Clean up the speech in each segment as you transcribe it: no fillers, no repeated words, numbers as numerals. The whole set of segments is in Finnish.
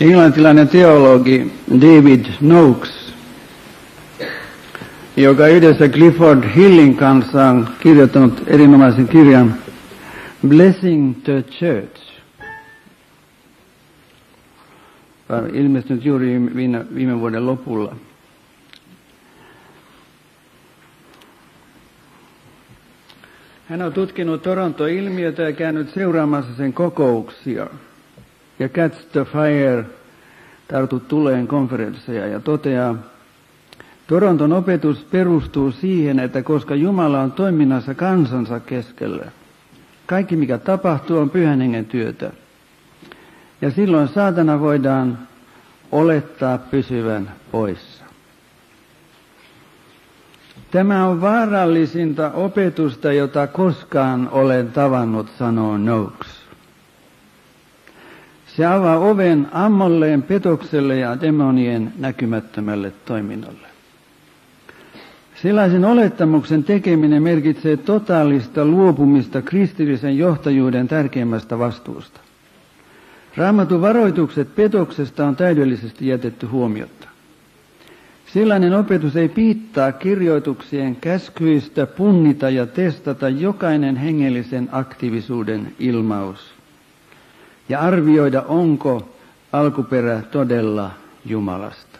Englantilainen teologi David Noakes, joka yhdessä Clifford Hillin kanssa on kirjoittanut erinomaisen kirjan Blessing the Church. Ilmestynyt juuri viime vuoden lopulla. Hän on tutkinut Toronto-ilmiötä ja käynyt seuraamassa sen kokouksia ja Catch the Fire, tartu tuleen konferensseja, ja toteaa, Toronton opetus perustuu siihen, että koska Jumala on toiminnassa kansansa keskellä, kaikki mikä tapahtuu on Pyhän Hengen työtä. Ja silloin saatana voidaan olettaa pysyvän poissa. Tämä on vaarallisinta opetusta, jota koskaan olen tavannut, sanoo Noakes. Se avaa oven ammolleen, petokselle ja demonien näkymättömälle toiminnalle. Sellaisen olettamuksen tekeminen merkitsee totaalista luopumista kristillisen johtajuuden tärkeimmästä vastuusta. Raamatun varoitukset petoksesta on täydellisesti jätetty huomiotta. Sellainen opetus ei piittaa kirjoituksien käskyistä punnita ja testata jokainen hengellisen aktiivisuuden ilmaus ja arvioida, onko alkuperä todella Jumalasta.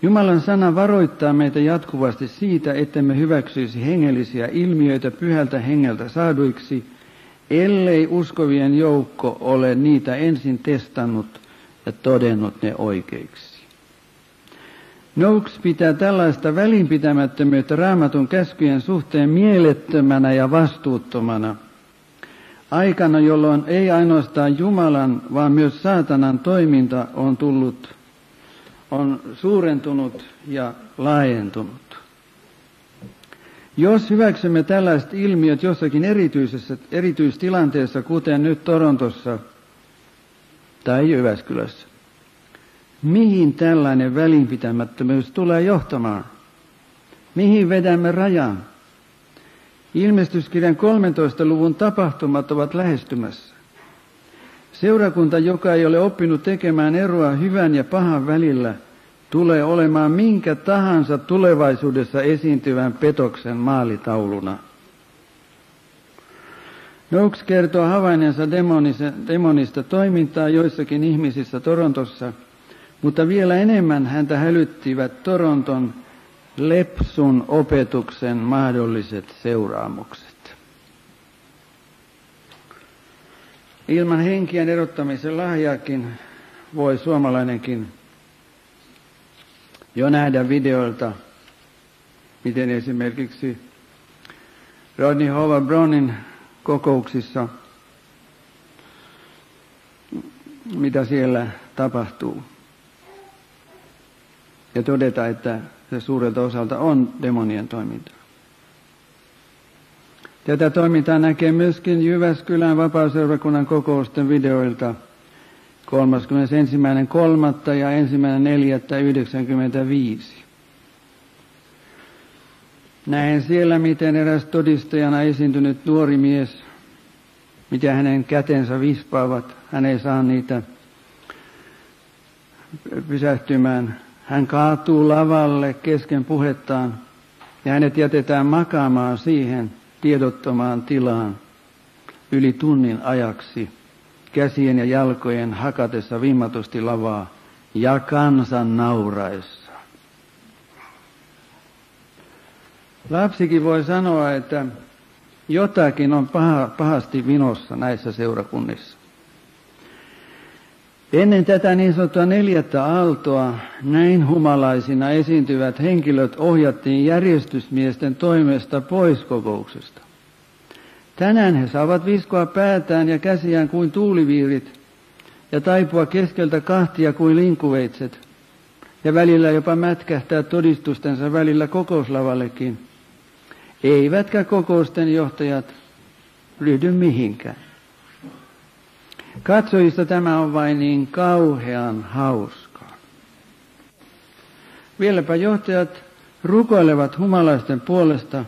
Jumalan sana varoittaa meitä jatkuvasti siitä, ettemme hyväksyisi hengellisiä ilmiöitä Pyhältä Hengeltä saaduiksi, ellei uskovien joukko ole niitä ensin testannut ja todennut ne oikeiksi. Noakes pitää tällaista välinpitämättömyyttä Raamatun käskyjen suhteen mielettömänä ja vastuuttomana, aikana, jolloin ei ainoastaan Jumalan, vaan myös saatanan toiminta on suurentunut ja laajentunut. Jos hyväksymme tällaiset ilmiöt jossakin erityistilanteessa, kuten nyt Torontossa tai Jyväskylässä, mihin tällainen välinpitämättömyys tulee johtamaan? Mihin vedämme rajan? Ilmestyskirjan 13. luvun tapahtumat ovat lähestymässä. Seurakunta, joka ei ole oppinut tekemään eroa hyvän ja pahan välillä, tulee olemaan minkä tahansa tulevaisuudessa esiintyvän petoksen maalitauluna. Noakes kertoo havainneensa demonista toimintaa joissakin ihmisissä Torontossa, mutta vielä enemmän häntä hälyttivät Toronton lepsun opetuksen mahdolliset seuraamukset. Ilman henkien erottamisen lahjaakin voi suomalainenkin jo nähdä videoilta, miten esimerkiksi Rodney Howard-Brownin kokouksissa, mitä siellä tapahtuu. Ja todeta, että se suurelta osalta on demonien toimintaa. Tätä toimintaa näkee myöskin Jyväskylän vapaaseurakunnan kokousten videoilta 31.3. ja 1.4.1995. Näen siellä, miten eräs todistajana esiintynyt nuori mies, miten hänen kätensä vispaavat. Hän ei saa niitä pysähtymään. Hän kaatuu lavalle kesken puhettaan ja hänet jätetään makaamaan siihen tiedottomaan tilaan yli tunnin ajaksi, käsien ja jalkojen hakatessa vimmatusti lavaa ja kansan nauraessa. Lapsikin voi sanoa, että jotakin on pahasti vinossa näissä seurakunnissa. Ennen tätä niin sanottua 4. aaltoa näin humalaisina esiintyvät henkilöt ohjattiin järjestysmiesten toimesta pois kokouksesta. Tänään he saavat viskoa päätään ja käsiään kuin tuuliviirit ja taipua keskeltä kahtia kuin linkuveitset ja välillä jopa mätkähtää todistustensa välillä kokouslavallekin. Eivätkä kokousten johtajat ryhdy mihinkään. Katsojista tämä on vain niin kauhean hauskaa. Vieläpä johtajat rukoilevat humalaisten puolesta,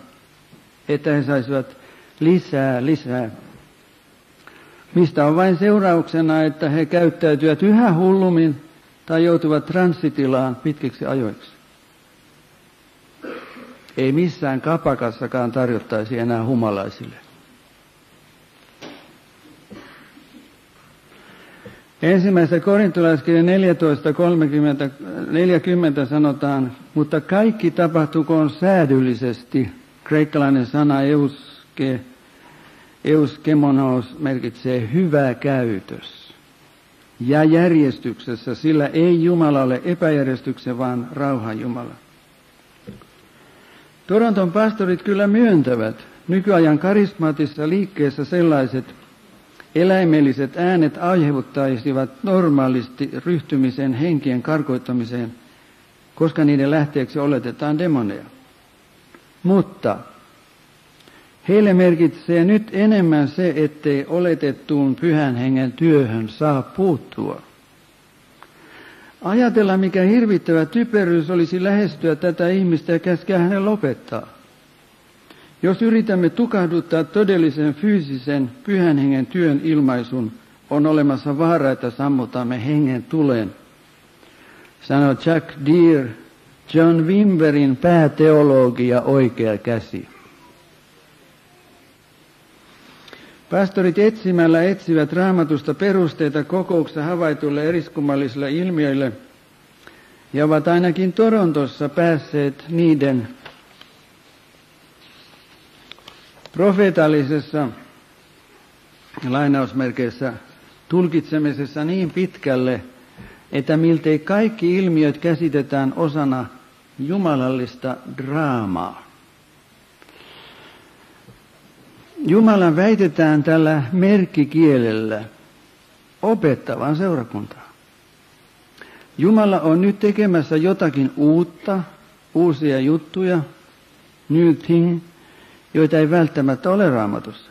että he saisivat lisää mistä on vain seurauksena, että he käyttäytyvät yhä hullummin tai joutuvat transsitilaan pitkiksi ajoiksi. Ei missään kapakassakaan tarjottaisi enää humalaisille. Ensimmäisessä korintolaiskirjan 14:40 sanotaan, mutta kaikki tapahtukoon säädyllisesti. Kreikkalainen sana euskemonos merkitsee hyvä käytös. Ja järjestyksessä, sillä ei Jumala ole epäjärjestyksen, vaan rauhan Jumala. Toronton pastorit kyllä myöntävät nykyajan karismaattisessa liikkeessä sellaiset eläimelliset äänet aiheuttaisivat normaalisti ryhtymisen henkien karkoittamiseen, koska niiden lähteeksi oletetaan demoneja. Mutta heille merkitsee nyt enemmän se, ettei oletettuun pyhän hengen työhön saa puuttua. Ajatella, mikä hirvittävä typeryys olisi lähestyä tätä ihmistä ja käskeä hänen lopettaa. Jos yritämme tukahduttaa todellisen fyysisen pyhän hengen työn ilmaisun, on olemassa vaara, että sammutamme hengen tulen. Sanoi Chuck Deere, John Wimberin pääteologi ja oikea käsi. Pastorit etsimällä etsivät Raamatusta perusteita kokouksessa havaituille eriskummallisille ilmiöille ja ovat ainakin Torontossa päässeet niiden profeetallisessa lainausmerkeissä tulkitsemisessa niin pitkälle, että miltei kaikki ilmiöt käsitetään osana jumalallista draamaa. Jumalan väitetään tällä merkkikielellä opettavan seurakuntaa. Jumala on nyt tekemässä jotakin uutta, uusia juttuja, new thing, joita ei välttämättä ole Raamatussa.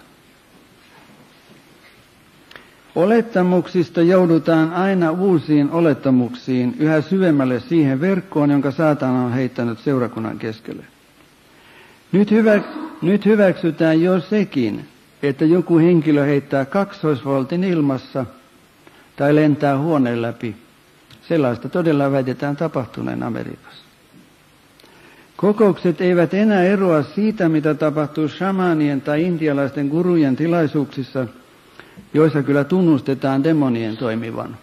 Olettamuksista joudutaan aina uusiin olettamuksiin, yhä syvemmälle siihen verkkoon, jonka saatana on heittänyt seurakunnan keskelle. Nyt hyväksytään jo sekin, että joku henkilö heittää 2-voltin ilmassa tai lentää huoneen läpi. Sellaista todella väitetään tapahtuneen Amerikassa. Kokoukset eivät enää eroa siitä, mitä tapahtuu shamanien tai intialaisten gurujen tilaisuuksissa, joissa kyllä tunnustetaan demonien toimivan.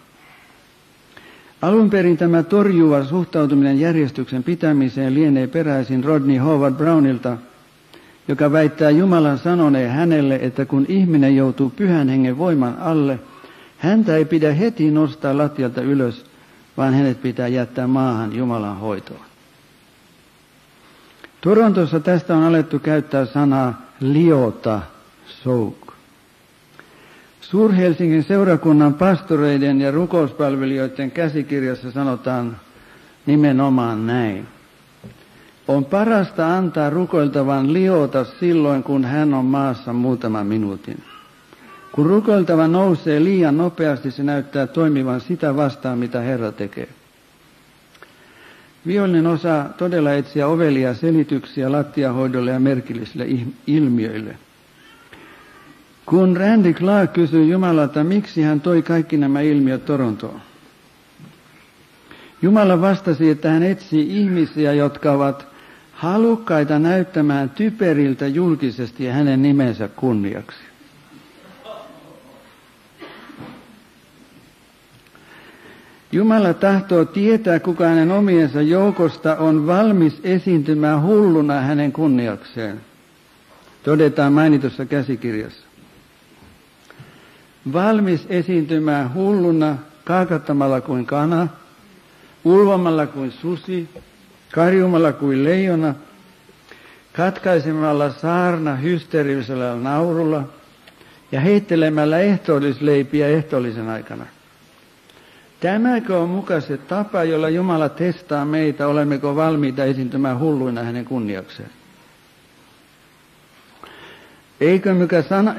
Alun perin tämä torjuva suhtautuminen järjestyksen pitämiseen lienee peräisin Rodney Howard Brownilta, joka väittää Jumalan sanoneen hänelle, että kun ihminen joutuu pyhän hengen voiman alle, häntä ei pidä heti nostaa lattialta ylös, vaan hänet pitää jättää maahan Jumalan hoitoon. Torontossa tästä on alettu käyttää sanaa liota, soak. Suur-Helsingin seurakunnan pastoreiden ja rukouspalvelijoiden käsikirjassa sanotaan nimenomaan näin. On parasta antaa rukoiltavan liota silloin, kun hän on maassa muutaman minuutin. Kun rukoiltava nousee liian nopeasti, se näyttää toimivan sitä vastaan, mitä Herra tekee. Vihollinen osaa todella etsiä ovelia selityksiä lattiahoidolle ja merkillisille ilmiöille. Kun Randy Clark kysyi Jumalalta, miksi hän toi kaikki nämä ilmiöt Torontoon, Jumala vastasi, että hän etsii ihmisiä, jotka ovat halukkaita näyttämään typeriltä julkisesti ja hänen nimensä kunniaksi. Jumala tahtoo tietää, kuka hänen omiensa joukosta on valmis esiintymään hulluna hänen kunniakseen. Todetaan mainitussa käsikirjassa. Valmis esiintymään hulluna, kaakattamalla kuin kana, ulvomalla kuin susi, karjumalla kuin leijona, katkaisemalla saarna hysteerisellä naurulla ja heittelemällä ehtoollisleipiä ehtoollisen aikana. Tämäkö on muka se tapa, jolla Jumala testaa meitä, olemmeko valmiita esiintymään hulluina hänen kunniakseen?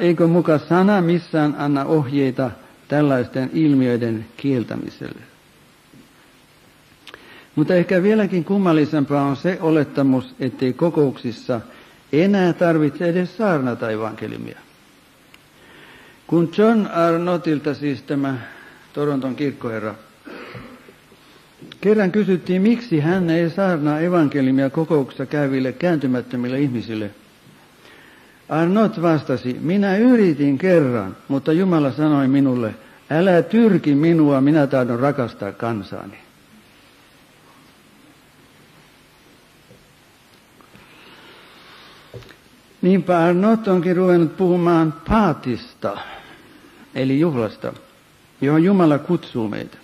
Eikö muka sana missään anna ohjeita tällaisten ilmiöiden kieltämiselle? Mutta ehkä vieläkin kummallisempaa on se olettamus, ettei kokouksissa enää tarvitse edes saarnata evankeliumia. Kun John Arnotilta, siis tämä Toronton kirkkoherra, kerran kysyttiin, miksi hän ei saarnaa evankeliumia kokouksessa käyville kääntymättömille ihmisille. Arnott vastasi, minä yritin kerran, mutta Jumala sanoi minulle, älä tyrki minua, minä tahdon rakastaa kansaani. Niinpä Arnott onkin ruvennut puhumaan paatista, eli juhlasta, johon Jumala kutsuu meitä.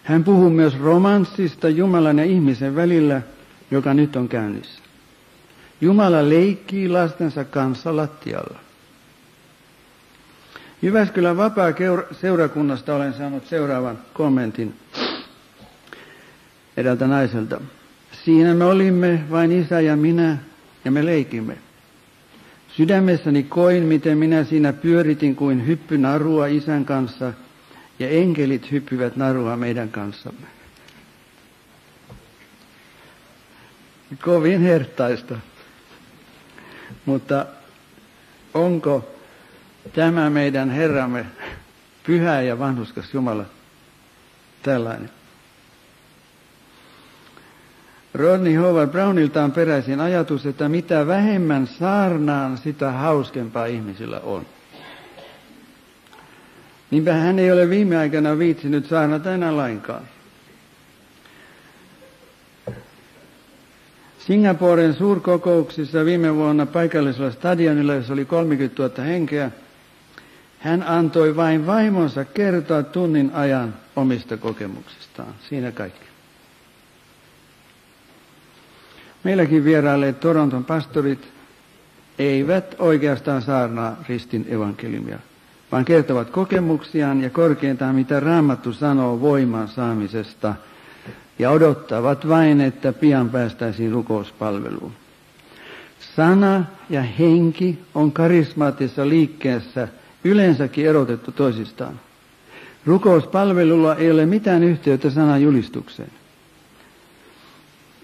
Hän puhuu myös romanssista Jumalan ja ihmisen välillä, joka nyt on käynnissä. Jumala leikkii lastensa kanssa lattialla. Jyväskylän vapaa-seurakunnasta olen saanut seuraavan kommentin eräältä naiselta. Siinä me olimme vain isä ja minä, ja me leikimme. Sydämessäni koin, miten minä siinä pyöritin kuin hyppynarua isän kanssa, ja enkelit hyppivät narua meidän kanssamme. Kovin herttaista. Mutta onko tämä meidän Herramme, pyhä ja vanhurskas Jumala, tällainen? Rodney Howard Brownilta on peräisin ajatus, että mitä vähemmän saarnaan, sitä hauskempaa ihmisillä on. Niinpä hän ei ole viime aikana viitsinyt saarnata enää lainkaan. Singaporen suurkokouksissa viime vuonna paikallisella stadionilla, jossa oli 30 000 henkeä, hän antoi vain vaimonsa kertoa tunnin ajan omista kokemuksistaan. Siinä kaikki. Meilläkin vierailleet Toronton pastorit eivät oikeastaan saarnaa ristin evankeliumia, vaan kertovat kokemuksiaan ja korkeintaan mitä Raamattu sanoo voiman saamisesta ja odottavat vain, että pian päästäisiin rukouspalveluun. Sana ja henki on karismaattisessa liikkeessä yleensäkin erotettu toisistaan. Rukouspalvelulla ei ole mitään yhteyttä sanan julistukseen.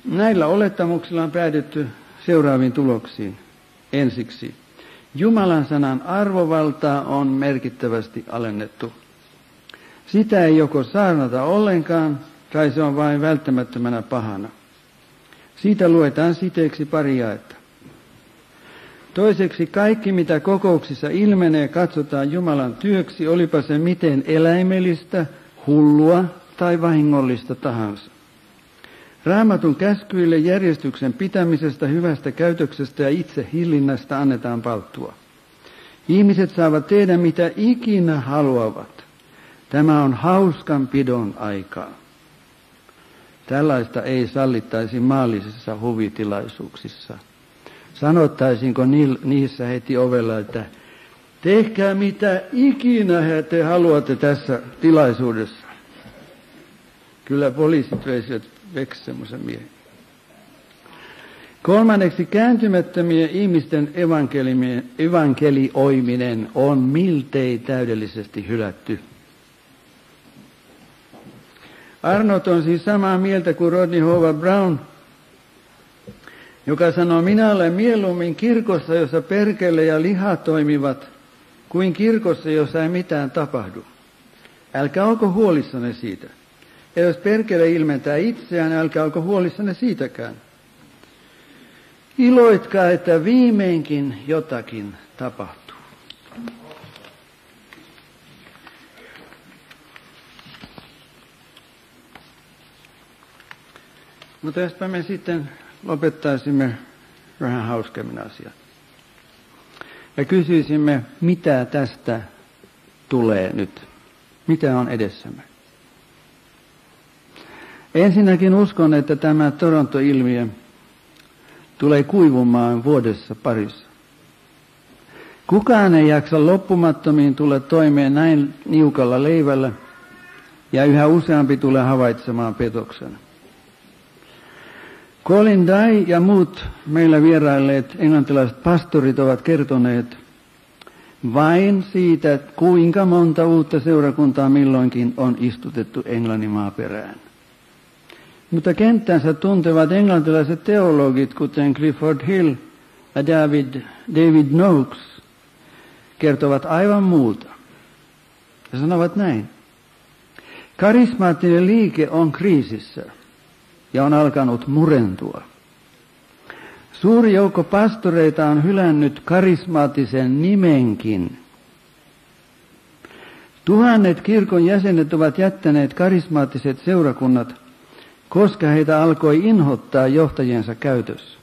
Näillä olettamuksilla on päädytty seuraaviin tuloksiin. Ensiksi, Jumalan sanan arvovaltaa on merkittävästi alennettu. Sitä ei joko saarnata ollenkaan, tai se on vain välttämättömänä pahana. Siitä luetaan siteeksi pari jaetta. Toiseksi, kaikki mitä kokouksissa ilmenee, katsotaan Jumalan työksi, olipa se miten eläimellistä, hullua tai vahingollista tahansa. Raamatun käskyille järjestyksen pitämisestä, hyvästä käytöksestä ja itse hillinnästä annetaan palttua. Ihmiset saavat tehdä mitä ikinä haluavat. Tämä on hauskanpidon aikaa. Tällaista ei sallittaisi maallisissa huvitilaisuuksissa. Sanottaisiinko niissä heti ovella, että tehkää mitä ikinä te haluatte tässä tilaisuudessa. Kyllä poliisit veisivät veksi semmoisen miehen. Kolmanneksi, kääntymättömien ihmisten evankelioiminen on miltei täydellisesti hylätty. Arnott on siis samaa mieltä kuin Rodney Howard Brown, joka sanoo, minä olen mieluummin kirkossa, jossa perkele ja liha toimivat, kuin kirkossa, jossa ei mitään tapahdu. Älkää olko huolissanne siitä. Ja jos perkele ilmentää itseään, älkää olko huolissanne siitäkään. Iloitkaa, että viimeinkin jotakin tapahtuu. Mutta jospä me sitten lopettaisimme vähän hauskemmin asian. Ja kysyisimme, mitä tästä tulee nyt? Mitä on edessämme? Ensinnäkin uskon, että tämä Toronto-ilmiö tulee kuivumaan vuodessa parissa. Kukaan ei jaksa loppumattomiin tulla toimeen näin niukalla leivällä, ja yhä useampi tulee havaitsemaan petoksen. Colin Dye ja muut meillä vierailleet englantilaiset pastorit ovat kertoneet vain siitä, kuinka monta uutta seurakuntaa milloinkin on istutettu Englannin maaperään. Mutta kenttänsä tuntevat englantilaiset teologit, kuten Clifford Hill ja David Noakes, kertovat aivan muuta. Ja sanovat näin. Karismaattinen liike on kriisissä ja on alkanut murentua. Suuri joukko pastoreita on hylännyt karismaattisen nimenkin. Tuhannet kirkon jäsenet ovat jättäneet karismaattiset seurakunnat, koska heitä alkoi inhottaa johtajiensa käytössä.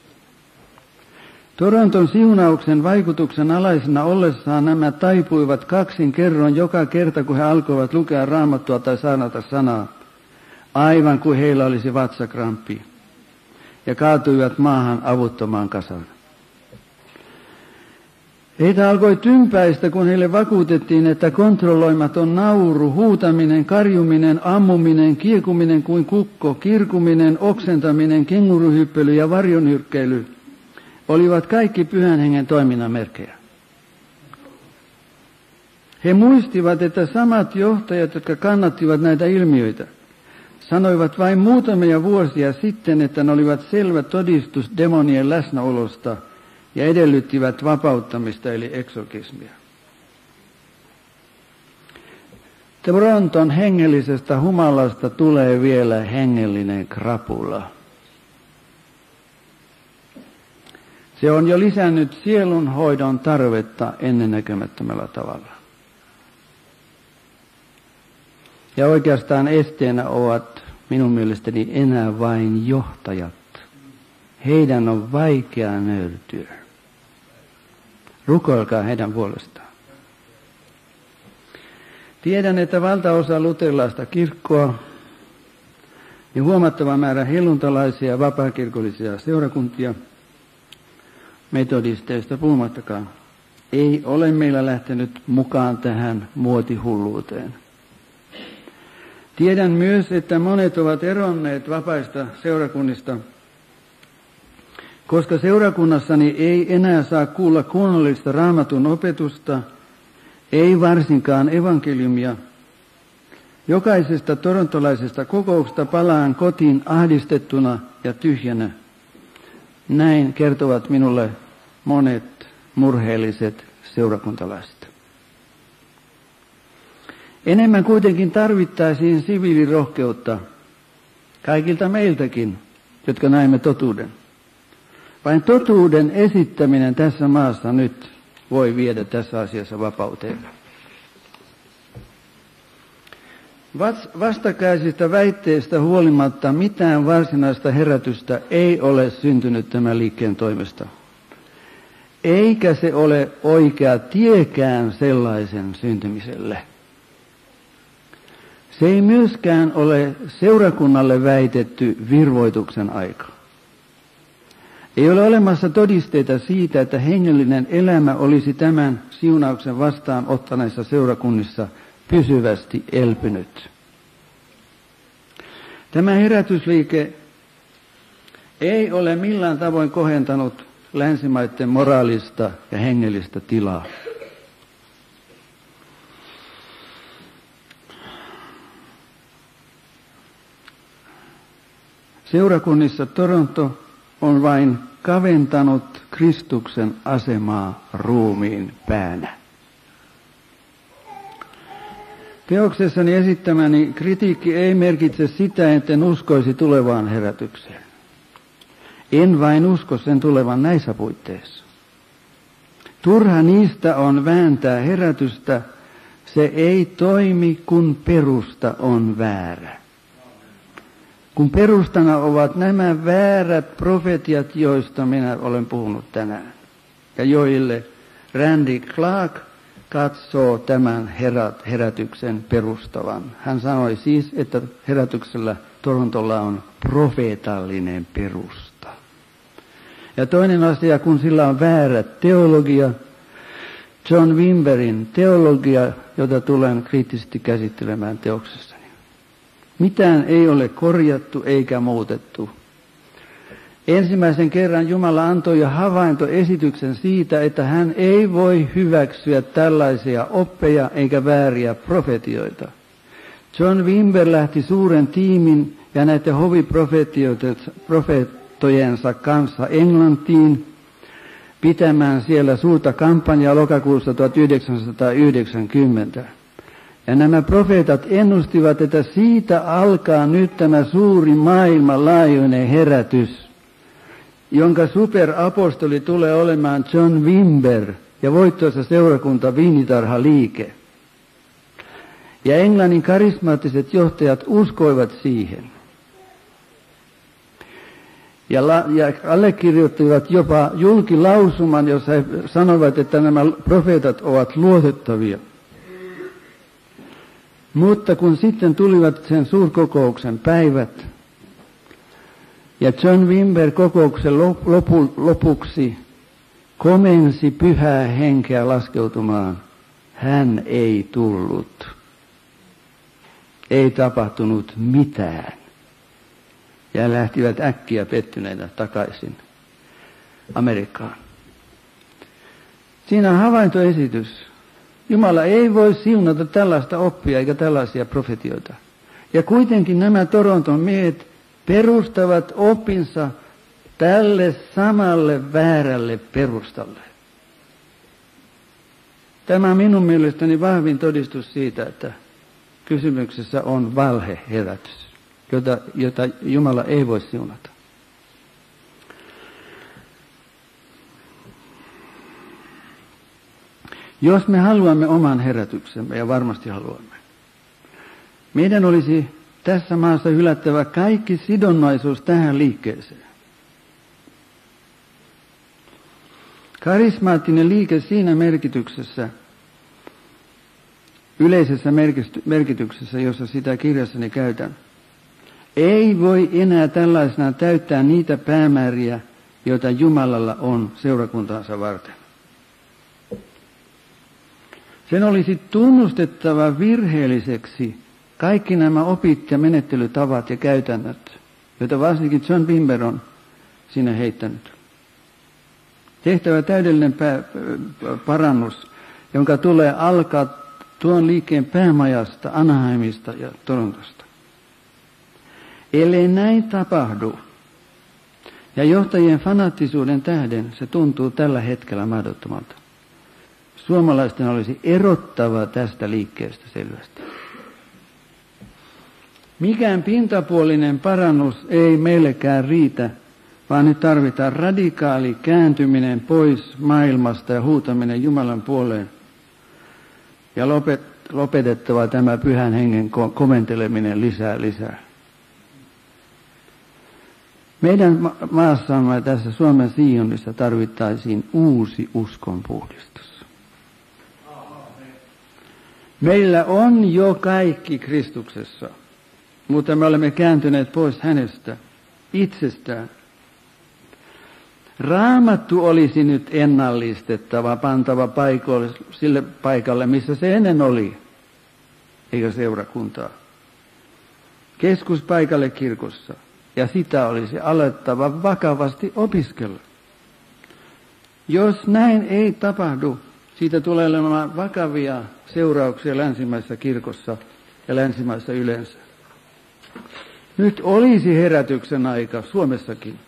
Toronton siunauksen vaikutuksen alaisena ollessaan nämä taipuivat kaksin kerroin joka kerta, kun he alkoivat lukea Raamattua tai saarnata sanaa, aivan kuin heillä olisi vatsakramppi, ja kaatuivat maahan avuttomaan kasaan. Heitä alkoi tympäistä, kun heille vakuutettiin, että kontrolloimaton nauru, huutaminen, karjuminen, ammuminen, kiekuminen kuin kukko, kirkuminen, oksentaminen, kenguruhyppely ja varjonyrkkeily olivat kaikki Pyhän Hengen toiminnan merkkejä. He muistivat, että samat johtajat, jotka kannattivat näitä ilmiöitä, sanoivat vain muutamia vuosia sitten, että ne olivat selvä todistus demonien läsnäolosta ja edellyttivät vapauttamista eli eksorkismia. Toronton hengellisestä humalasta tulee vielä hengellinen krapula. Se on jo lisännyt sielunhoidon tarvetta ennennäkemättömällä tavalla. Ja oikeastaan esteenä ovat minun mielestäni enää vain johtajat. Heidän on vaikea nöyrtyä. Rukoilkaa heidän puolestaan. Tiedän, että valtaosa luterilaista kirkkoa ja huomattava määrä helluntalaisia ja vapaakirkollisia seurakuntia, metodisteista puhumattakaan, ei ole meillä lähtenyt mukaan tähän muotihulluuteen. Tiedän myös, että monet ovat eronneet vapaista seurakunnista, koska seurakunnassani ei enää saa kuulla kunnollista Raamatun opetusta, ei varsinkaan evankeliumia. Jokaisesta torontolaisesta kokouksesta palaan kotiin ahdistettuna ja tyhjänä. Näin kertovat minulle monet murheelliset seurakuntalaiset. Enemmän kuitenkin tarvittaisiin siviilirohkeutta kaikilta meiltäkin, jotka näemme totuuden. Vain totuuden esittäminen tässä maassa nyt voi viedä tässä asiassa vapauteen. Vastakkaisista väitteistä huolimatta mitään varsinaista herätystä ei ole syntynyt tämän liikkeen toimesta. Eikä se ole oikea tiekään sellaisen syntymiselle. Se ei myöskään ole seurakunnalle väitetty virvoituksen aika. Ei ole olemassa todisteita siitä, että hengellinen elämä olisi tämän siunauksen vastaan ottaneissa seurakunnissa pysyvästi elpynyt. Tämä herätysliike ei ole millään tavoin kohentanut länsimaiden moraalista ja hengellistä tilaa. Seurakunnissa Toronto on vain kaventanut Kristuksen asemaa ruumiin päänä. Teoksessani esittämäni kritiikki ei merkitse sitä, etten uskoisi tulevaan herätykseen. En vain usko sen tulevan näissä puitteissa. Turha niistä on vääntää herätystä, se ei toimi, kun perusta on väärä. Kun perustana ovat nämä väärät profetiat, joista minä olen puhunut tänään, ja joille Randy Clark katsoo tämän herätyksen perustavan. Hän sanoi siis, että herätyksellä Torontolla on profeetallinen perusta. Ja toinen asia, kun sillä on väärä teologia, John Wimberin teologia, jota tulen kriittisesti käsittelemään teoksessani. Mitään ei ole korjattu eikä muutettu. Ensimmäisen kerran Jumala antoi jo havaintoesityksen siitä, että hän ei voi hyväksyä tällaisia oppeja eikä vääriä profetioita. John Wimber lähti suuren tiimin ja näiden hoviprofeettojensa kanssa Englantiin pitämään siellä suurta kampanjaa lokakuussa 1990. Ja nämä profeetat ennustivat, että siitä alkaa nyt tämä suuri maailmanlaajuinen herätys, jonka superapostoli tulee olemaan John Wimber ja voittoisa seurakunta Viinitarha-liike. Ja Englannin karismaattiset johtajat uskoivat siihen. Ja allekirjoittivat jopa julkilausuman, jossa he sanoivat, että nämä profeetat ovat luotettavia. Mutta kun sitten tulivat sen suurkokouksen päivät, ja John Wimber kokouksen lopuksi komensi pyhää henkeä laskeutumaan, hän ei tullut. Ei tapahtunut mitään. Ja lähtivät äkkiä pettyneitä takaisin Amerikkaan. Siinä on havaintoesitys. Jumala ei voi siunata tällaista oppia eikä tällaisia profetioita. Ja kuitenkin nämä Toronton miehet perustavat oppinsa tälle samalle väärälle perustalle. Tämä on minun mielestäni vahvin todistus siitä, että kysymyksessä on valheherätys, jota Jumala ei voi siunata. Jos me haluamme oman herätyksemme, ja varmasti haluamme, meidän olisi tässä maassa hylättävä kaikki sidonnaisuus tähän liikkeeseen. Karismaattinen liike siinä merkityksessä, yleisessä merkityksessä, jossa sitä kirjassani käytän, ei voi enää tällaisena täyttää niitä päämääriä, joita Jumalalla on seurakuntaansa varten. Sen olisi tunnustettava virheelliseksi kaikki nämä opit ja menettelytavat ja käytännöt, joita varsinkin John Wimber on sinne heittänyt. Tehtävä täydellinen parannus, jonka tulee alkaa tuon liikkeen päämajasta, Anaheimista ja Torontosta. Ellei näin tapahdu, ja johtajien fanaattisuuden tähden se tuntuu tällä hetkellä mahdottomalta. Suomalaisten olisi erottava tästä liikkeestä selvästi. Mikään pintapuolinen parannus ei meillekään riitä, vaan nyt tarvitaan radikaali kääntyminen pois maailmasta ja huutaminen Jumalan puoleen. Ja lopetettava tämä pyhän hengen komenteleminen lisää. Meidän maassamme tässä Suomen Sionissa tarvittaisiin uusi uskonpuhdistus. Meillä on jo kaikki Kristuksessa, mutta me olemme kääntyneet pois hänestä, itsestään. Raamattu olisi nyt ennallistettava, pantava sille paikalle, missä se ennen oli, eikä seurakuntaa. Keskuspaikalle kirkossa, ja sitä olisi alettava vakavasti opiskella. Jos näin ei tapahdu, siitä tulee olemaan vakavia seurauksia länsimaisessa kirkossa ja länsimaissa yleensä. Nyt olisi herätyksen aika Suomessakin.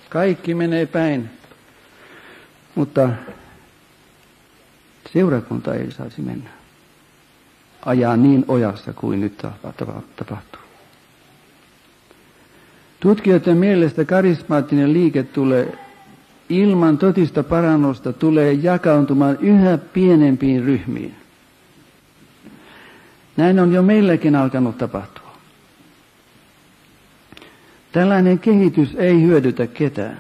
Kaikki menee päin, mutta seurakunta ei saisi mennä. Ajaa niin ojassa kuin nyt tapahtuu. Tutkijoiden mielestä karismaattinen liike tulee ilman totista parannusta tulee jakautumaan yhä pienempiin ryhmiin. Näin on jo meilläkin alkanut tapahtua. Tällainen kehitys ei hyödytä ketään.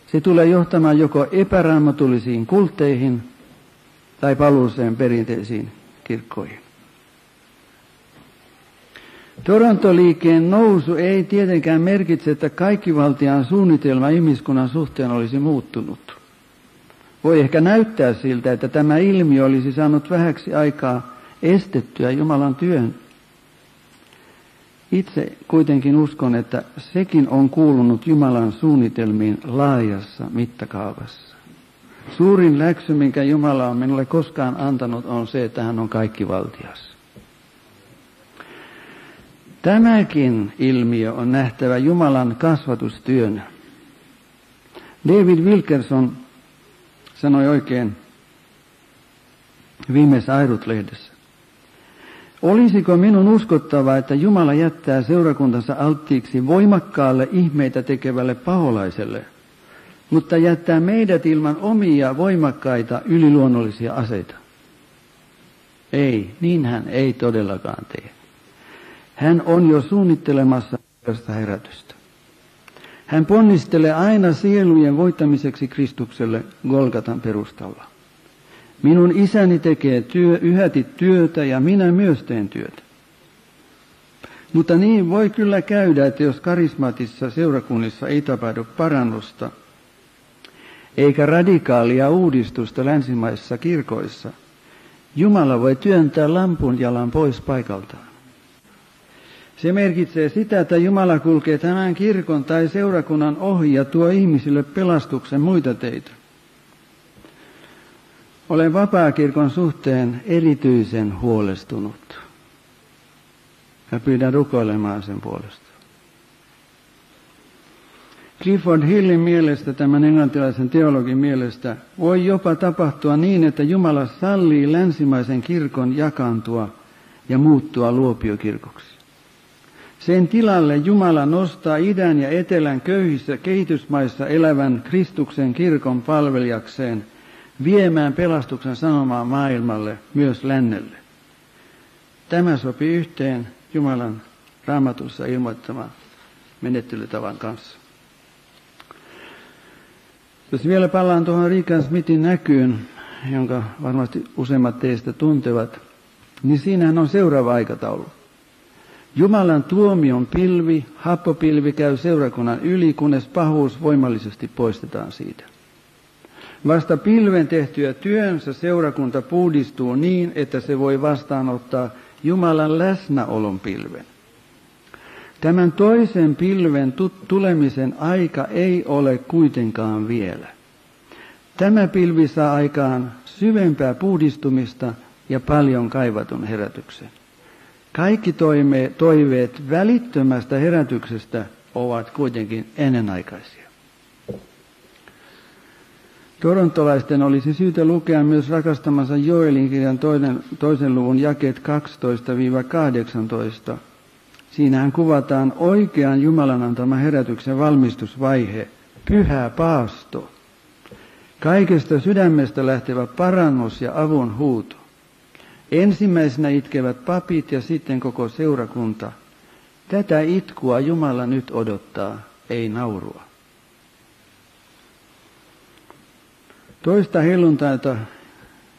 Se tulee johtamaan joko epäraamatullisiin kultteihin tai paluuseen perinteisiin kirkkoihin. Torontoliikkeen nousu ei tietenkään merkitse, että kaikkivaltiaan suunnitelma ihmiskunnan suhteen olisi muuttunut. Voi ehkä näyttää siltä, että tämä ilmiö olisi saanut vähäksi aikaa estettyä Jumalan työn. Itse kuitenkin uskon, että sekin on kuulunut Jumalan suunnitelmiin laajassa mittakaavassa. Suurin läksy, minkä Jumala on minulle koskaan antanut, on se, että hän on kaikkivaltias. Tämäkin ilmiö on nähtävä Jumalan kasvatustyönä. David Wilkerson sanoi oikein viimeisessä Airut-lehdessä. Olisiko minun uskottava, että Jumala jättää seurakuntansa alttiiksi voimakkaalle ihmeitä tekevälle paholaiselle, mutta jättää meidät ilman omia voimakkaita yliluonnollisia aseita? Ei, niin hän ei todellakaan tee. Hän on jo suunnittelemassa herätystä. Hän ponnistelee aina sielujen voittamiseksi Kristukselle Golgatan perustalla. Minun isäni tekee yhäti työtä ja minä myös teen työtä. Mutta niin voi kyllä käydä, että jos karismaatisissa seurakunnissa ei tapahdu parannusta, eikä radikaalia uudistusta länsimaisissa kirkoissa, Jumala voi työntää lampun jalan pois paikaltaan. Se merkitsee sitä, että Jumala kulkee tämän kirkon tai seurakunnan ohi ja tuo ihmisille pelastuksen muita teitä. Olen vapaakirkon suhteen erityisen huolestunut ja pyydän rukoilemaan sen puolesta. Clifford Hillin mielestä, tämän englantilaisen teologin mielestä, voi jopa tapahtua niin, että Jumala sallii länsimaisen kirkon jakaantua ja muuttua luopiokirkoksi. Sen tilalle Jumala nostaa idän ja etelän köyhissä kehitysmaissa elävän Kristuksen kirkon palvelijakseen, viemään pelastuksen sanomaa maailmalle, myös lännelle. Tämä sopii yhteen Jumalan Raamatussa ilmoittaman menettelytavan kanssa. Jos vielä palaan tuohon Regan Smithin näkyyn, jonka varmasti useimmat teistä tuntevat, niin siinähän on seuraava aikataulu. Jumalan tuomion pilvi, happopilvi käy seurakunnan yli, kunnes pahuus voimallisesti poistetaan siitä. Vasta pilven tehtyä työnsä seurakunta puhdistuu niin, että se voi vastaanottaa Jumalan läsnäolon pilven. Tämän toisen pilven tulemisen aika ei ole kuitenkaan vielä. Tämä pilvi saa aikaan syvempää puhdistumista ja paljon kaivatun herätyksen. Kaikki toiveet välittömästä herätyksestä ovat kuitenkin ennenaikaisia. Torontolaisten olisi syytä lukea myös rakastamansa Joelin kirjan toisen luvun jakeet 12-18. Siinähän kuvataan oikean Jumalan antama herätyksen valmistusvaihe, pyhä paasto, kaikesta sydämestä lähtevä parannus ja avun huuto. Ensimmäisenä itkevät papit ja sitten koko seurakunta. Tätä itkua Jumala nyt odottaa, ei naurua. Toista helluntaita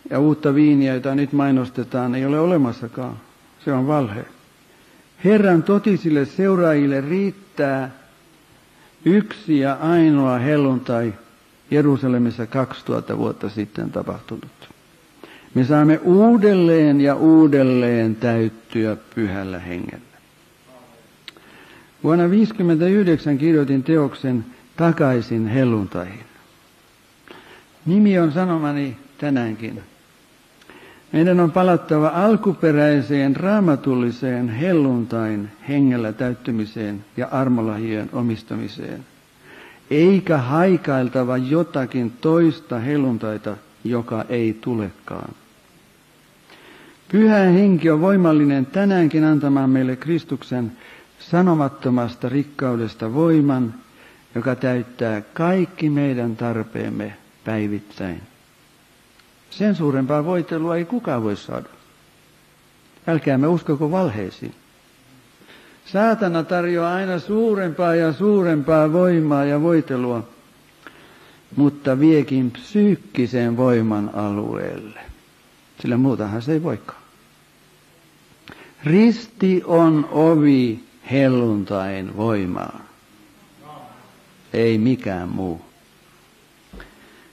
ja uutta viiniä, jota nyt mainostetaan, ei ole olemassakaan. Se on valhe. Herran totisille seuraajille riittää yksi ja ainoa helluntai Jerusalemissa 2000 vuotta sitten tapahtunut. Me saamme uudelleen ja uudelleen täyttyä pyhällä hengellä. Vuonna 1959 kirjoitin teoksen Takaisin helluntaihin. Nimi on sanomani tänäänkin. Meidän on palattava alkuperäiseen raamatulliseen helluntain hengellä täyttymiseen ja armolahjojen omistamiseen, eikä haikailtava jotakin toista helluntaita, joka ei tulekaan. Pyhä henki on voimallinen tänäänkin antamaan meille Kristuksen sanomattomasta rikkaudesta voiman, joka täyttää kaikki meidän tarpeemme päivittäin. Sen suurempaa voitelua ei kukaan voi saada. Älkäämme uskoko valheisiin. Saatana tarjoaa aina suurempaa ja suurempaa voimaa ja voitelua, mutta viekin psyykkisen voiman alueelle. Sillä muutahan se ei voikaan. Risti on ovi helluntain voimaan. Ei mikään muu.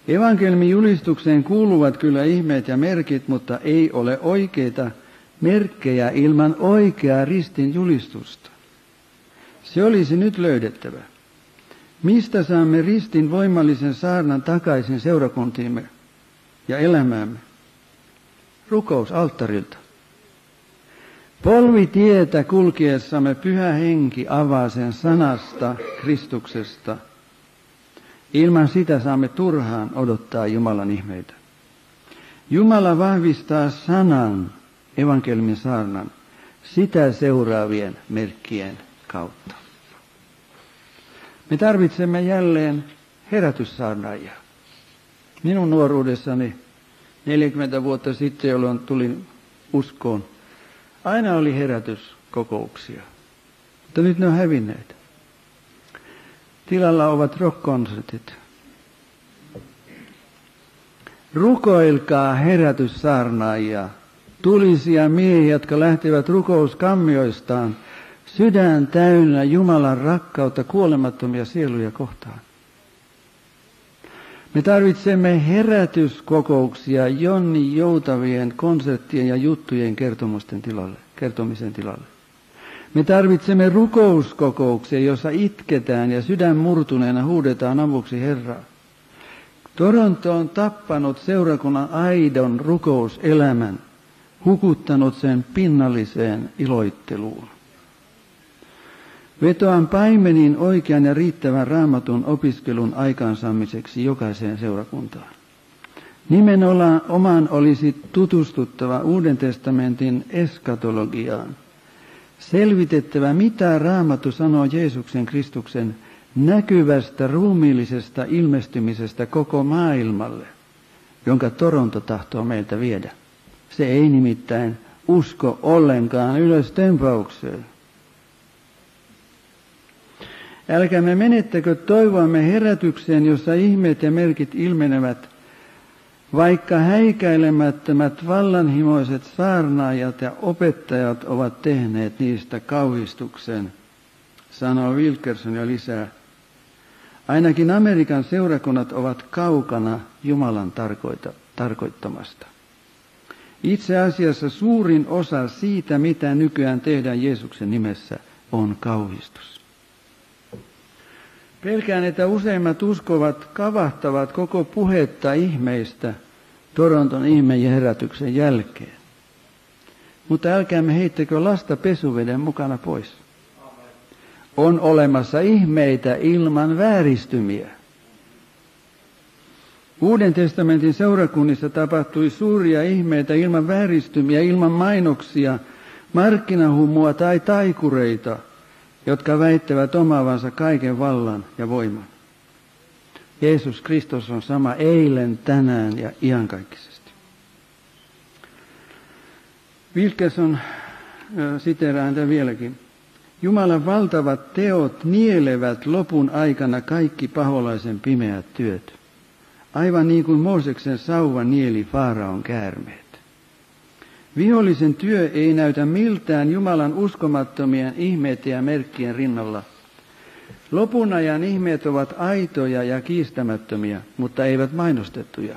Evankeliumin julistukseen kuuluvat kyllä ihmeet ja merkit, mutta ei ole oikeita merkkejä ilman oikeaa ristin julistusta. Se olisi nyt löydettävä. Mistä saamme ristin voimallisen saarnan takaisin seurakuntiimme ja elämäämme? Rukous alttarilta. Polvitietä kulkiessamme Pyhä Henki avaa sen sanasta, Kristuksesta, Ilman sitä saamme turhaan odottaa Jumalan ihmeitä. Jumala vahvistaa sanan, evankeliumin saarnan, sitä seuraavien merkkien kautta. Me tarvitsemme jälleen herätyssaarnaajia. Minun nuoruudessani 40 vuotta sitten, jolloin tulin uskoon, aina oli herätyskokouksia. Mutta nyt ne on hävinneet. Tilalla ovat rock-konsertit. Rukoilkaa herätyssaarnaajia, tulisia miehiä, jotka lähtevät rukouskammioistaan, sydän täynnä Jumalan rakkautta kuolemattomia sieluja kohtaan. Me tarvitsemme herätyskokouksia Jonni Joutavien konserttien ja juttujen kertomisen tilalle. Me tarvitsemme rukouskokouksia, jossa itketään ja sydän murtuneena huudetaan avuksi Herraa. Toronto on tappanut seurakunnan aidon rukouselämän, hukuttanut sen pinnalliseen iloitteluun. Vetoan paimenin oikean ja riittävän raamatun opiskelun aikaansaamiseksi jokaiseen seurakuntaan. Nimenomaan olisi tutustuttava Uuden testamentin eskatologiaan. Selvitettävä, mitä Raamattu sanoo Jeesuksen Kristuksen näkyvästä ruumiillisesta ilmestymisestä koko maailmalle, jonka Toronto tahtoo meiltä viedä. Se ei nimittäin usko ollenkaan ylöstempaukseen. Älkäämme menettäkö toivoamme herätykseen, jossa ihmeet ja merkit ilmenevät, vaikka häikäilemättömät vallanhimoiset saarnaajat ja opettajat ovat tehneet niistä kauhistuksen, sanoo Wilkerson ja lisää. Ainakin Amerikan seurakunnat ovat kaukana Jumalan tarkoittamasta. Itse asiassa suurin osa siitä, mitä nykyään tehdään Jeesuksen nimessä, on kauhistus. Pelkään, että useimmat uskovat kavahtavat koko puhetta ihmeistä Toronton ihmeen ja herätyksen jälkeen. Mutta älkäämme heittäkö lasta pesuveden mukana pois. On olemassa ihmeitä ilman vääristymiä. Uuden testamentin seurakunnissa tapahtui suuria ihmeitä ilman vääristymiä, ilman mainoksia, markkinahumua tai taikureita, jotka väittävät omaavansa kaiken vallan ja voiman. Jeesus Kristus on sama eilen, tänään ja iankaikkisesti. Wilkerson siteeraa häntä vieläkin. Jumalan valtavat teot nielevät lopun aikana kaikki paholaisen pimeät työt, aivan niin kuin Mooseksen sauva nieli Faaraon käärmeet. Vihollisen työ ei näytä miltään Jumalan uskomattomien ihmeiden ja merkkien rinnalla. Lopun ajan ihmeet ovat aitoja ja kiistämättömiä, mutta eivät mainostettuja.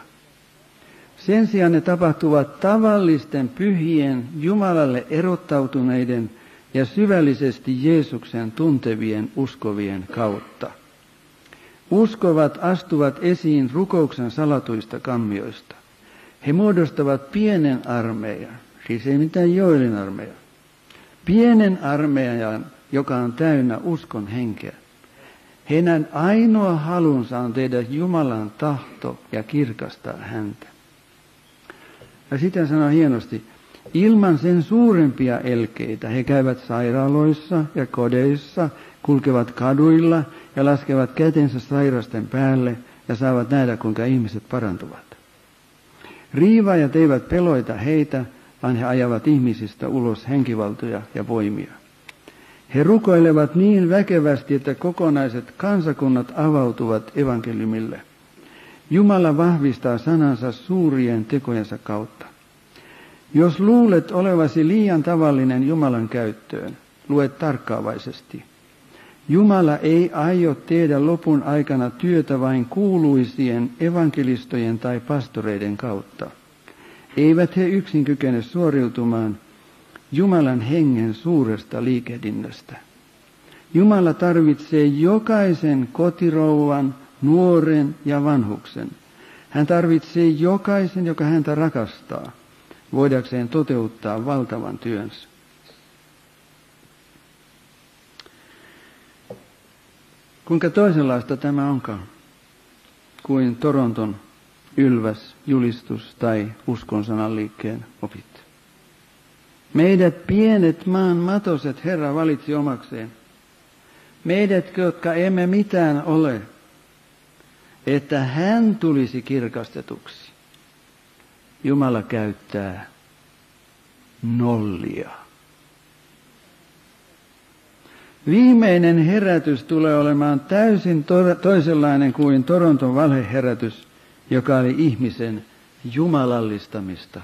Sen sijaan ne tapahtuvat tavallisten pyhien, Jumalalle erottautuneiden ja syvällisesti Jeesuksen tuntevien uskovien kautta. Uskovat astuvat esiin rukouksen salatuista kammioista. He muodostavat pienen armeijan, siis ei mitään Joelin armeija. Pienen armeijan, joka on täynnä uskon henkeä. Heidän ainoa halunsa on tehdä Jumalan tahto ja kirkastaa häntä. Ja sitä sanoo hienosti, ilman sen suurempia elkeitä he käyvät sairaaloissa ja kodeissa, kulkevat kaduilla ja laskevat kätensä sairasten päälle ja saavat nähdä, kuinka ihmiset parantuvat. Riivaajat eivät peloita heitä, vaan he ajavat ihmisistä ulos henkivaltoja ja voimia. He rukoilevat niin väkevästi, että kokonaiset kansakunnat avautuvat evankeliumille. Jumala vahvistaa sanansa suurien tekojensa kautta. Jos luulet olevasi liian tavallinen Jumalan käyttöön, lue tarkkaavaisesti. Jumala ei aio tehdä lopun aikana työtä vain kuuluisien evankelistojen tai pastoreiden kautta. Eivät he yksin kykene suoriutumaan Jumalan hengen suuresta liikehdinnästä. Jumala tarvitsee jokaisen kotirouvan, nuoren ja vanhuksen. Hän tarvitsee jokaisen, joka häntä rakastaa, voidakseen toteuttaa valtavan työnsä. Kuinka toisenlaista tämä onkaan? kuin Toronton ylväs julistus tai uskonsanan liikkeen opit. Meidät pienet maan matoset Herra valitsi omakseen. Meidät, jotka emme mitään ole, että hän tulisi kirkastetuksi. Jumala käyttää nollia. Viimeinen herätys tulee olemaan täysin toisenlainen kuin Toronton valheherätys, joka oli ihmisen jumalallistamista.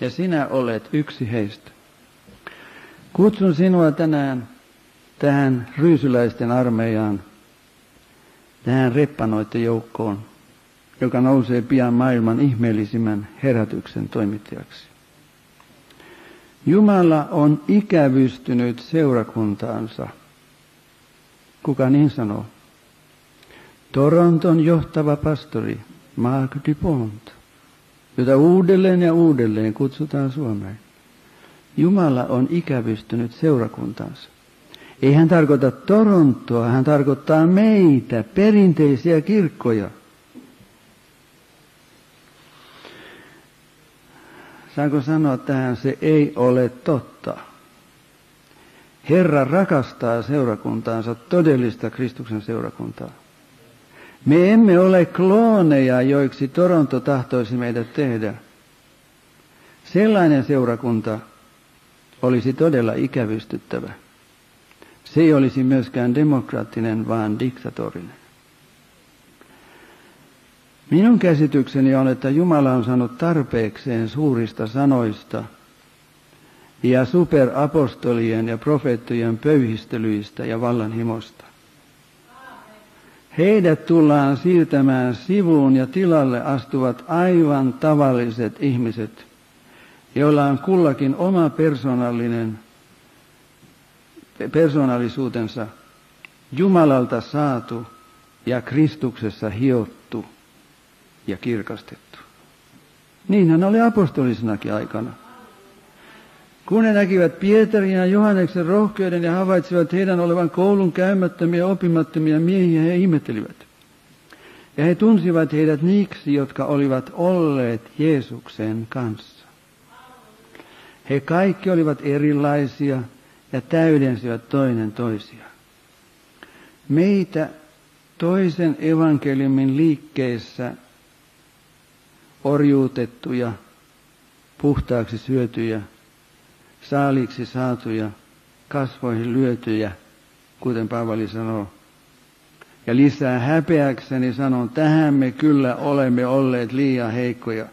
Ja sinä olet yksi heistä. Kutsun sinua tänään tähän ryysyläisten armeijaan, tähän reppanoiden joukkoon, joka nousee pian maailman ihmeellisimmän herätyksen toimittajaksi. Jumala on ikävystynyt seurakuntaansa. Kuka niin sanoo? Toronton johtava pastori Mark DuPont, jota uudelleen ja uudelleen kutsutaan Suomeen. Jumala on ikävystynyt seurakuntansa. Ei hän tarkoita Torontoa, hän tarkoittaa meitä, perinteisiä kirkkoja. Saanko sanoa tähän, se ei ole totta. Herra rakastaa seurakuntaansa, todellista Kristuksen seurakuntaa. Me emme ole klooneja, joiksi Toronto tahtoisi meidät tehdä. Sellainen seurakunta olisi todella ikävystyttävä. Se ei olisi myöskään demokraattinen, vaan diktatorinen. Minun käsitykseni on, että Jumala on saanut tarpeekseen suurista sanoista ja superapostolien ja profeettojen pöyhistelyistä ja vallanhimosta. Heidät tullaan siirtämään sivuun ja tilalle astuvat aivan tavalliset ihmiset, joilla on kullakin oma persoonallisuutensa Jumalalta saatu ja Kristuksessa hiottu ja kirkastettu. Niinhän oli apostolisnakin aikana. Kun he näkivät Pietarin ja Johanneksen rohkeuden ja havaitsivat heidän olevan koulun käymättömiä ja oppimattomia miehiä, he ihmettelivät. Ja he tunsivat heidät niiksi, jotka olivat olleet Jeesuksen kanssa. He kaikki olivat erilaisia ja täydensivät toinen toisiaan. Meitä toisen evankeliumin liikkeessä orjuutettuja, puhtaaksi syötyjä, saaliiksi saatuja, kasvoihin lyötyjä, kuten Paavali sanoo. Ja lisää häpeäkseni sanon, tähän me kyllä olemme olleet liian heikkoja.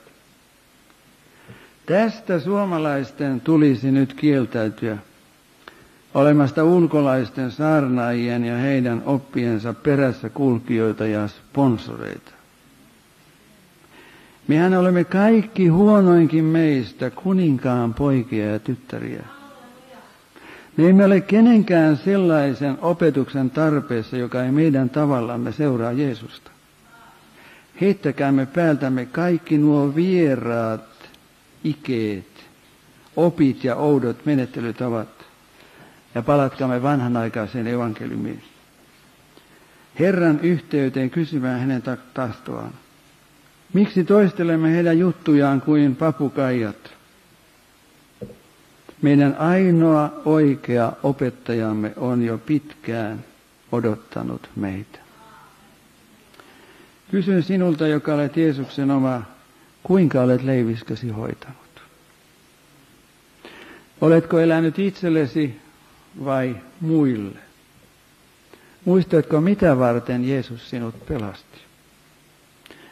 Tästä suomalaisten tulisi nyt kieltäytyä olemasta ulkolaisten saarnaajien ja heidän oppiensa perässä kulkijoita ja sponsoreita. Mehän olemme kaikki huonoinkin meistä kuninkaan poikia ja tyttäriä. Me emme ole kenenkään sellaisen opetuksen tarpeessa, joka ei meidän tavallamme seuraa Jeesusta. Heittäkäämme päältämme kaikki nuo vieraat ikeet, opit ja oudot menettelytavat ja palatkaamme vanhanaikaiseen evankeliumiin. Herran yhteyteen kysymään hänen tahtoaan. Miksi toistelemme heidän juttujaan kuin papukaijat? Meidän ainoa oikea opettajamme on jo pitkään odottanut meitä. Kysyn sinulta, joka olet Jeesuksen oma, kuinka olet leiviskäsi hoitanut? Oletko elänyt itsellesi vai muille? Muistatko, mitä varten Jeesus sinut pelasti?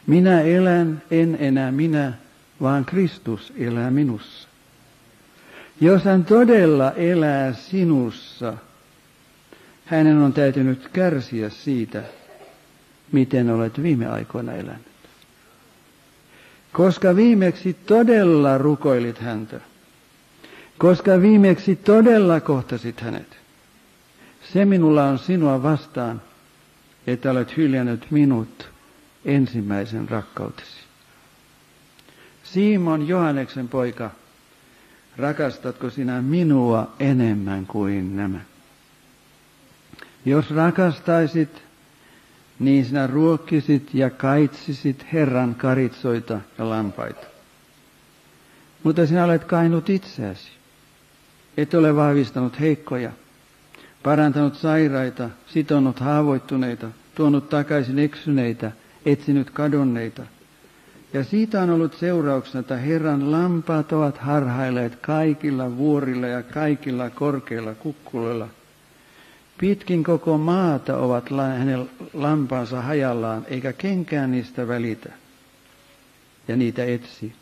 Minä elän, en enää minä, vaan Kristus elää minussa. Jos hän todella elää sinussa, hänen on täytynyt kärsiä siitä, miten olet viime aikoina elänyt. Koska viimeksi todella rukoilit häntä, koska viimeksi todella kohtasit hänet, se minulla on sinua vastaan, että olet hyljännyt minut ensimmäisen rakkautesi. Simon Johanneksen poika, rakastatko sinä minua enemmän kuin nämä? Jos rakastaisit, niin sinä ruokkisit ja kaitsisit Herran karitsoita ja lampaita. Mutta sinä olet kainut itseäsi. Et ole vahvistanut heikkoja, parantanut sairaita, sitonut haavoittuneita, tuonut takaisin eksyneitä, etsinyt kadonneita. Ja siitä on ollut seurauksena, että Herran lampaat ovat harhailleet kaikilla vuorilla ja kaikilla korkeilla kukkuloilla. Pitkin koko maata ovat hänen lampaansa hajallaan, eikä kenkään niistä välitä. Ja niitä etsi.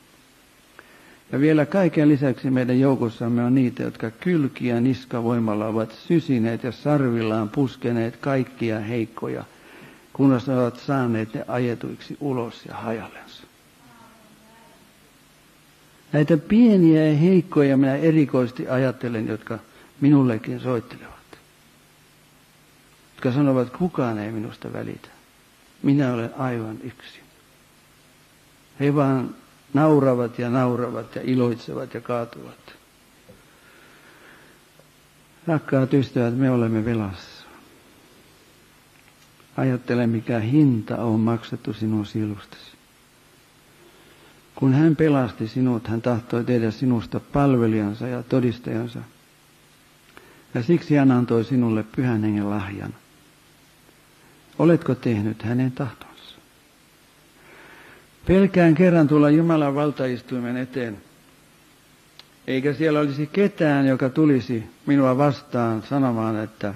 Ja vielä kaiken lisäksi meidän joukossamme on niitä, jotka kylkiä niskavoimalla ovat sysineet ja sarvillaan puskeneet kaikkia heikkoja, kunnes ne ovat saaneet ne ajetuiksi ulos ja hajallensa. Näitä pieniä ja heikkoja minä erikoisesti ajattelen, jotka minullekin soittelevat. Jotka sanovat, että kukaan ei minusta välitä. Minä olen aivan yksin. He vaan nauravat ja iloitsevat ja kaatuvat. Rakkaat ystävät, me olemme velassa. Ajattele, mikä hinta on maksettu sinun sielustasi. Kun hän pelasti sinut, hän tahtoi tehdä sinusta palvelijansa ja todistajansa. Ja siksi hän antoi sinulle Pyhän Hengen lahjan. Oletko tehnyt hänen tahtonsa? Pelkään kerran tulla Jumalan valtaistuimen eteen, eikä siellä olisi ketään, joka tulisi minua vastaan sanomaan, että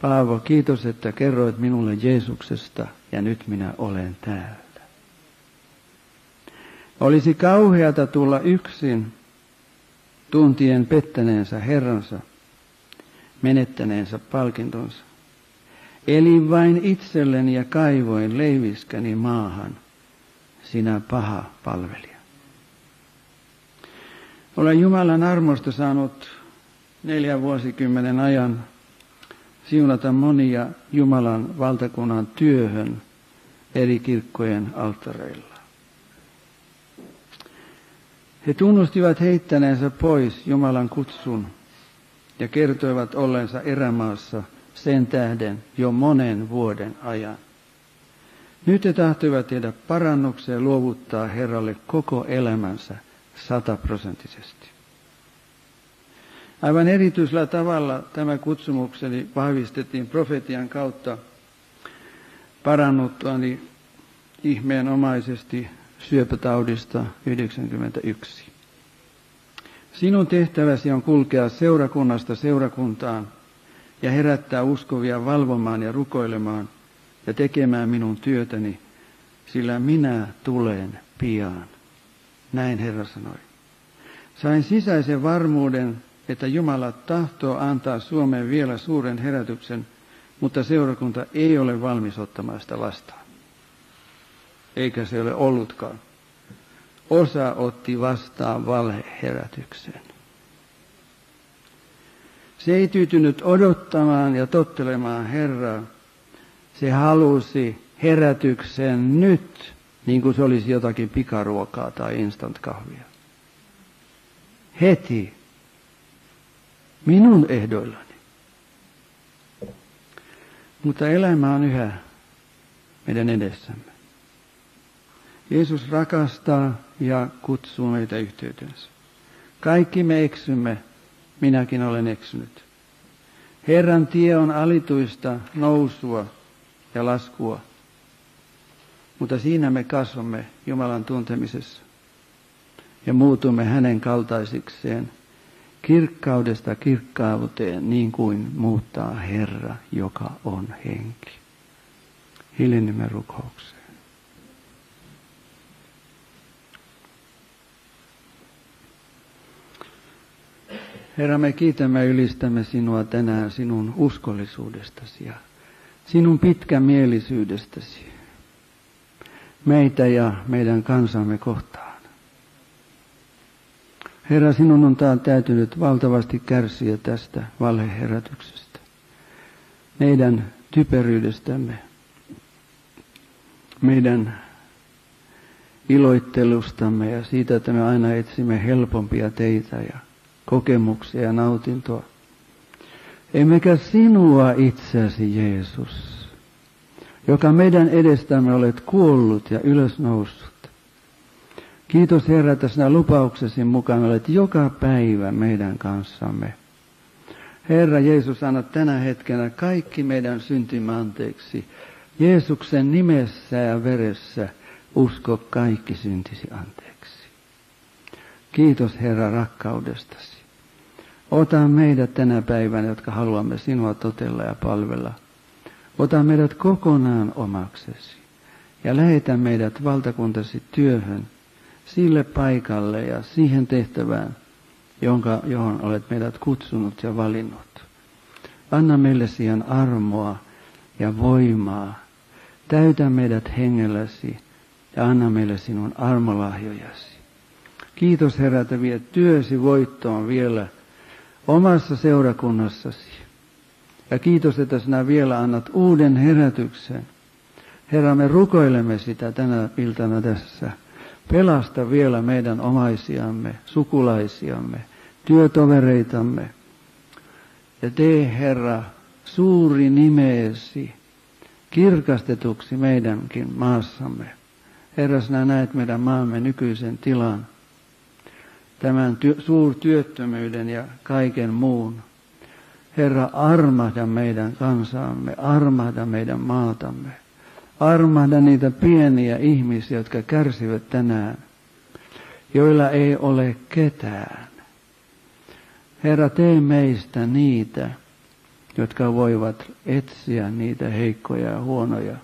Paavo, kiitos, että kerroit minulle Jeesuksesta, ja nyt minä olen täällä. Olisi kauheata tulla yksin tuntien pettäneensä Herransa, menettäneensä palkintonsa. Eli vain itselleni ja kaivoin leiviskäni maahan, sinä paha palvelija. Olen Jumalan armosta saanut 4 vuosikymmenen ajan siunata monia Jumalan valtakunnan työhön eri kirkkojen alttareilla. He tunnustivat heittäneensä pois Jumalan kutsun ja kertoivat olleensa erämaassa sen tähden jo monen vuoden ajan. Nyt he tahtoivat tehdä parannuksia ja luovuttaa Herralle koko elämänsä 100%. Aivan erityisellä tavalla tämä kutsumukseni vahvistettiin profetian kautta parannuttuani ihmeenomaisesti syöpätaudista 91. Sinun tehtäväsi on kulkea seurakunnasta seurakuntaan ja herättää uskovia valvomaan ja rukoilemaan ja tekemään minun työtäni, sillä minä tulen pian. Näin Herra sanoi. Sain sisäisen varmuuden, että Jumala tahtoo antaa Suomeen vielä suuren herätyksen, mutta seurakunta ei ole valmis ottamaan sitä vastaan. Eikä se ole ollutkaan. Osa otti vastaan valheherätyksen. Se ei tyytynyt odottamaan ja tottelemaan Herraa. Se halusi herätyksen nyt, niin kuin se olisi jotakin pikaruokaa tai instant-kahvia. Heti. Minun ehdoillani. Mutta elämä on yhä meidän edessämme. Jeesus rakastaa ja kutsuu meitä yhteytensä. Kaikki me eksymme, minäkin olen eksynyt. Herran tie on alituista nousua ja laskua, mutta siinä me kasvamme Jumalan tuntemisessa ja muutumme hänen kaltaisikseen kirkkaudesta kirkkauteen, niin kuin muuttaa Herra, joka on henki. Hiljennymme rukoukseen. Herra, me kiitämme ja ylistämme sinua tänään sinun uskollisuudestasi ja sinun pitkämielisyydestäsi meitä ja meidän kansamme kohtaan. Herra, sinun on täytynyt valtavasti kärsiä tästä valheherätyksestä, meidän typeryydestämme, meidän iloittelustamme ja siitä, että me aina etsimme helpompia teitä ja kokemuksia ja nautintoa. Emmekä sinua itseäsi, Jeesus, joka meidän edestämme olet kuollut ja ylösnoussut. Kiitos Herra, että sinä lupauksesi mukaan olet joka päivä meidän kanssamme. Herra Jeesus, anna tänä hetkenä kaikki meidän syntimme anteeksi. Jeesuksen nimessä ja veressä usko kaikki syntisi anteeksi. Kiitos Herra rakkaudestasi. Ota meidät tänä päivänä, jotka haluamme sinua totella ja palvella. Ota meidät kokonaan omaksesi ja lähetä meidät valtakuntasi työhön, sille paikalle ja siihen tehtävään, johon olet meidät kutsunut ja valinnut. Anna meille siihen armoa ja voimaa. Täytä meidät hengelläsi ja anna meille sinun armolahjojasi. Kiitos Herra, että viet työsi voittoon vielä omassa seurakunnassasi. Ja kiitos, että sinä vielä annat uuden herätyksen. Herra, me rukoilemme sitä tänä iltana tässä. Pelasta vielä meidän omaisiamme, sukulaisiamme, työtovereitamme. Ja tee, Herra, suuri nimeesi kirkastetuksi meidänkin maassamme. Herra, sinä näet meidän maamme nykyisen tilan, tämän suurtyöttömyyden ja kaiken muun. Herra, armahda meidän kansaamme, armahda meidän maatamme. Armahda niitä pieniä ihmisiä, jotka kärsivät tänään, joilla ei ole ketään. Herra, tee meistä niitä, jotka voivat etsiä niitä heikkoja ja huonoja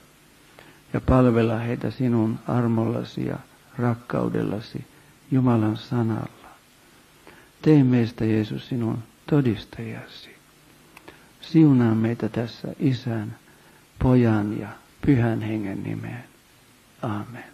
ja palvella heitä sinun armollasi ja rakkaudellasi Jumalan sanalla. Tee meistä, Jeesus, sinun todistajasi. Siunaa meitä tässä Isän, Pojan ja Pyhän Hengen nimeen. Aamen.